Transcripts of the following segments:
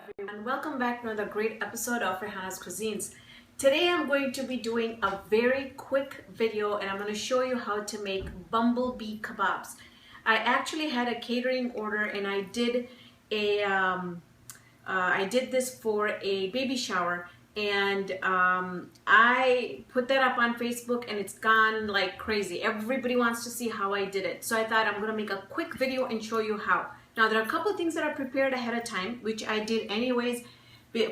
everyone, welcome back to another great episode of Rihanna's Cuisines. Today I'm going to be doing a very quick video and I'm going to show you how to make Bumblebee kebabs. I actually had a catering order and I did this for a baby shower, and I put that up on Facebook and it's gone like crazy. Everybody wants to see how I did it. So I thought I'm going to make a quick video and show you how. Now there are a couple of things that I prepared ahead of time, which I did anyways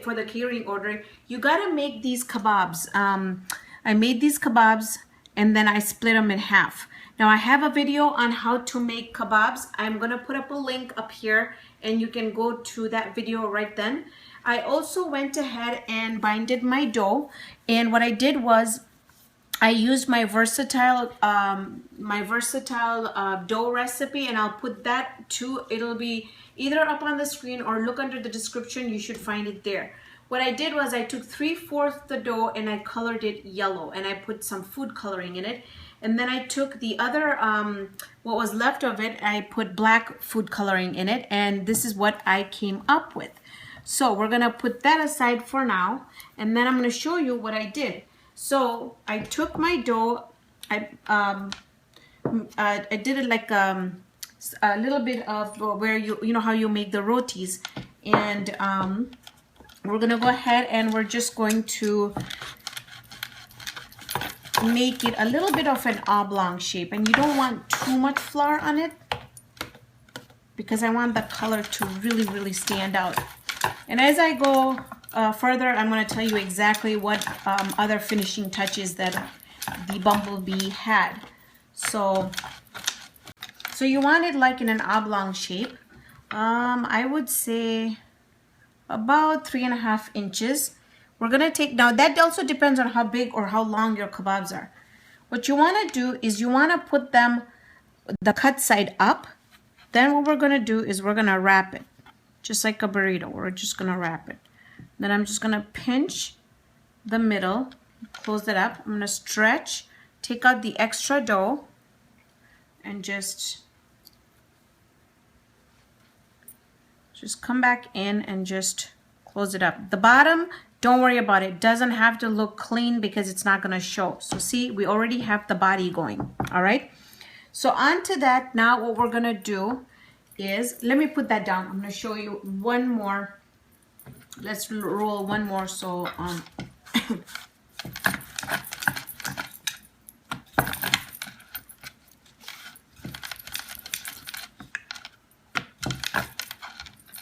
for the catering order. You got to make these kebabs. I made these kebabs and then I split them in half. Now I have a video on how to make kebabs. I'm going to put up a link up here and you can go to that video right then. I also went ahead and binded my dough, and what I did was I used my versatile dough recipe, and I'll put that too. It'll be either up on the screen or look under the description. You should find it there. What I did was I took 3/4 the dough and I colored it yellow, and I put some food coloring in it. And then I took the other, what was left of it, I put black food coloring in it, and this is what I came up with. So we're gonna put that aside for now, and then I'm gonna show you what I did. So I took my dough, I did it like a little bit of where you know how you make the rotis, and we're gonna go ahead and we're just going to make it a little bit of an oblong shape, and you don't want too much flour on it because I want the color to really stand out. And as I go further, I'm going to tell you exactly what other finishing touches that the Bumblebee had. So you want it like in an oblong shape. I would say about 3.5 inches. We're going to take, now that also depends on how big or how long your kebabs are. What you want to do is you want to put them, the cut side up. Then what we're going to do is we're going to wrap it. Just like a burrito, we're just going to wrap it. Then I'm just going to pinch the middle, close it up. I'm going to stretch, take out the extra dough, and just come back in and just close it up. The bottom, don't worry about it. It doesn't have to look clean because it's not going to show. So see, we already have the body going. All right. So onto that, now what we're going to do is, let me put that down. I'm going to show you one more. Let's roll one more. So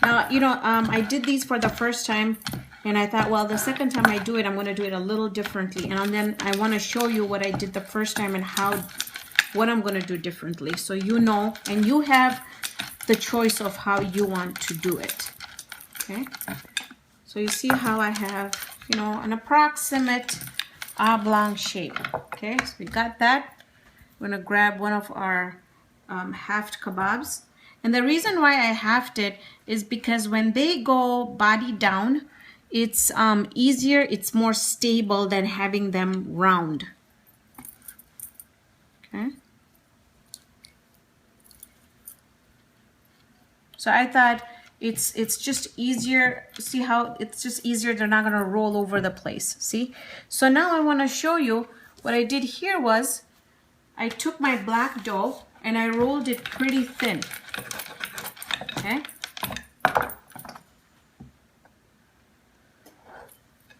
now, you know, I did these for the first time, and I thought, well, the second time I do it, I'm going to do it a little differently. And then I want to show you what I did the first time and what I'm going to do differently. So you know, and you have the choice of how you want to do it. Okay, so you see how I have, you know, an approximate oblong shape. Okay, so we got that. We're gonna grab one of our halved kebabs, and the reason why I halved it is because when they go body down, it's easier, it's more stable than having them round. Okay. So I thought it's just easier. See how it's just easier? They're not going to roll over the place. See? So now I want to show you what I did here was I took my black dough and I rolled it pretty thin. Okay?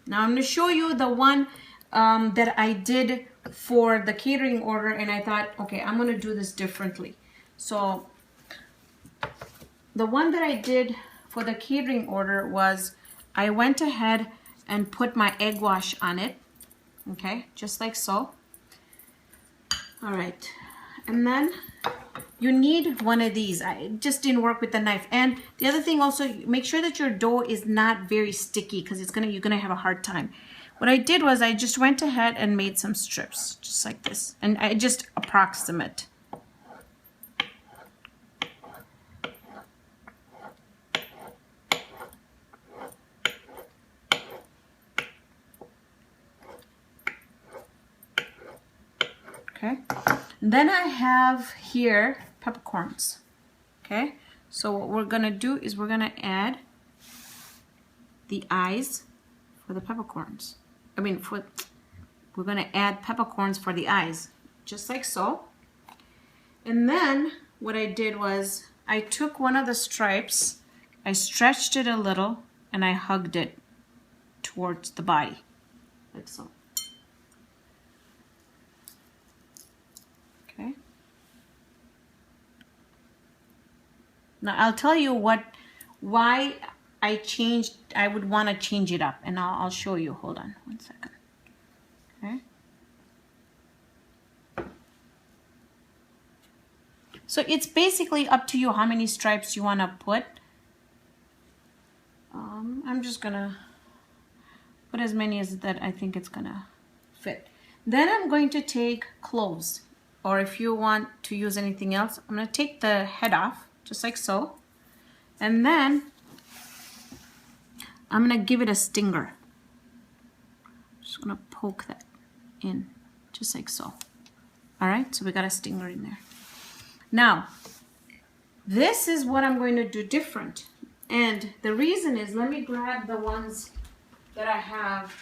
Now I'm going to show you the one that I did for the catering order, and I thought, okay, I'm going to do this differently. So the one that I did for the catering order was I went ahead and put my egg wash on it. Okay, just like so. All right, and then you need one of these. It just didn't work with the knife. And the other thing also, make sure that your dough is not very sticky because you're gonna have a hard time. What I did was I just went ahead and made some strips just like this, and I just approximate. Okay, then I have here peppercorns. Okay, so what we're gonna do is we're gonna add the eyes for the peppercorns. I mean, we're gonna add peppercorns for the eyes, just like so. And then what I did was I took one of the stripes, I stretched it a little, and I hugged it towards the body, like so. Okay. Now I'll tell you why I would want to change it up, and I'll show you. Hold on one second. Okay. So it's basically up to you how many stripes you want to put. I'm just gonna put as many as that I think it's gonna fit. Then I'm going to take cloves, or if you want to use anything else, I'm gonna take the head off, just like so. And then I'm gonna give it a stinger. Just gonna poke that in, just like so. All right, so we got a stinger in there. Now, this is what I'm going to do different. And the reason is, let me grab the ones that I have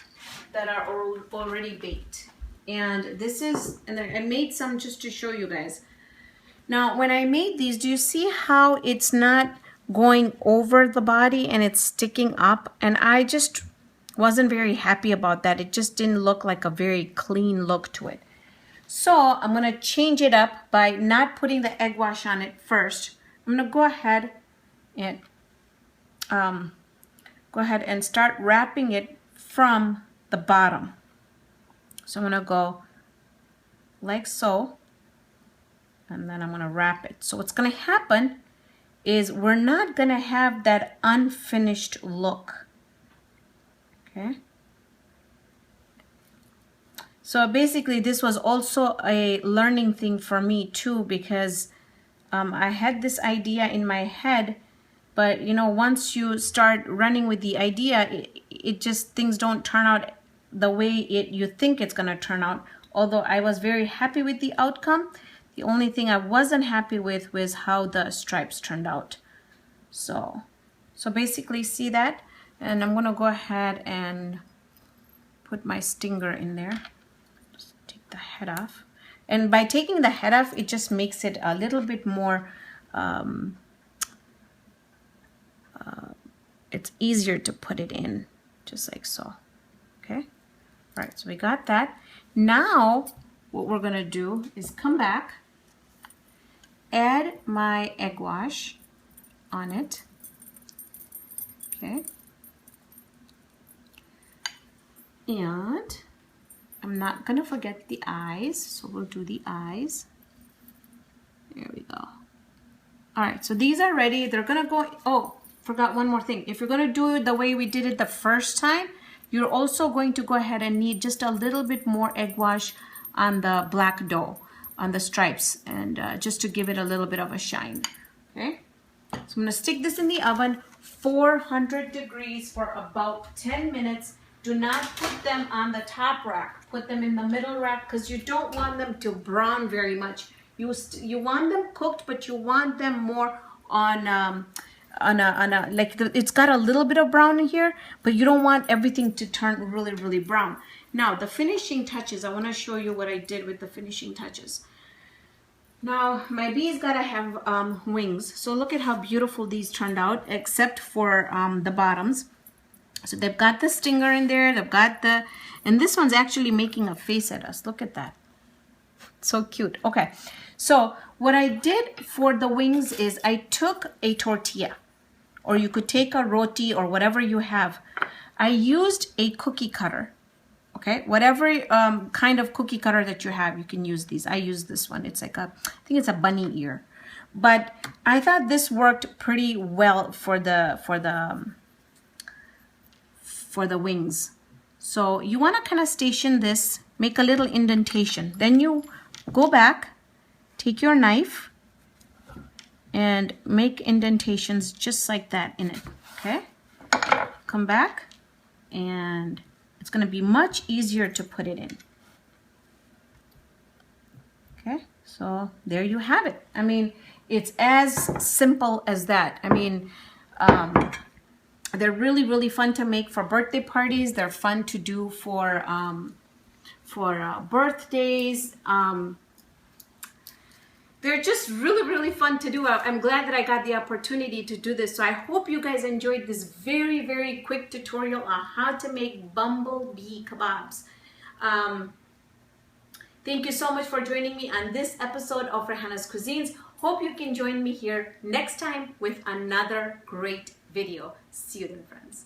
that are already baked. And this is, and I made some just to show you guys. Now, when I made these, do you see how it's not going over the body and it's sticking up? And I just wasn't very happy about that. It just didn't look like a very clean look to it. So I'm going to change it up by not putting the egg wash on it first. I'm going to go ahead and start wrapping it from the bottom. So I'm going to go like so, and then I'm going to wrap it. So what's going to happen is we're not going to have that unfinished look. Okay. So basically this was also a learning thing for me too, because I had this idea in my head, but you know, once you start running with the idea, it just, things don't turn out the way you think it's gonna turn out. Although I was very happy with the outcome, the only thing I wasn't happy with was how the stripes turned out. So basically, see that? And I'm gonna go ahead and put my stinger in there. Just take the head off. And by taking the head off, it just makes it a little bit more, it's easier to put it in, just like so. Okay, all right, so we got that. Now what we're gonna do is come back, add my egg wash on it. Okay, and I'm not gonna forget the eyes, so we'll do the eyes. There we go. All right, so these are ready. They're gonna go, oh, forgot one more thing. If you're gonna do it the way we did it the first time, you're also going to go ahead and need just a little bit more egg wash on the black dough, on the stripes, and just to give it a little bit of a shine. Okay, so I'm gonna stick this in the oven, 400 degrees for about 10 minutes. Do not put them on the top rack. Put them in the middle rack, because you don't want them to brown very much. You want them cooked, but you want them more on a like it's got a little bit of brown in here, but you don't want everything to turn really, really brown. Now the finishing touches, I want to show you what I did with the finishing touches. Now my bees gotta have wings, so look at how beautiful these turned out, except for the bottoms. So they've got the stinger in there, they've got the, and this one's actually making a face at us. Look at that. So cute. Okay, so what I did for the wings is I took a tortilla, or you could take a roti or whatever you have. I used a cookie cutter. Okay, whatever kind of cookie cutter that you have, you can use these. I use this one. It's like a, I think it's a bunny ear, but I thought this worked pretty well for the wings. So you want to kind of station this, make a little indentation. Then you go back, take your knife, and make indentations just like that in it. Okay, come back, and it's going to be much easier to put it in. Okay, so there you have it. I mean, it's as simple as that. I mean, They're really, really fun to make for birthday parties. They're fun to do for birthdays. They're just really, really fun to do. I'm glad that I got the opportunity to do this. So I hope you guys enjoyed this very, very quick tutorial on how to make bumblebee kebabs. Thank you so much for joining me on this episode of Rehana's Cuisines. Hope you can join me here next time with another great video. See you then, friends.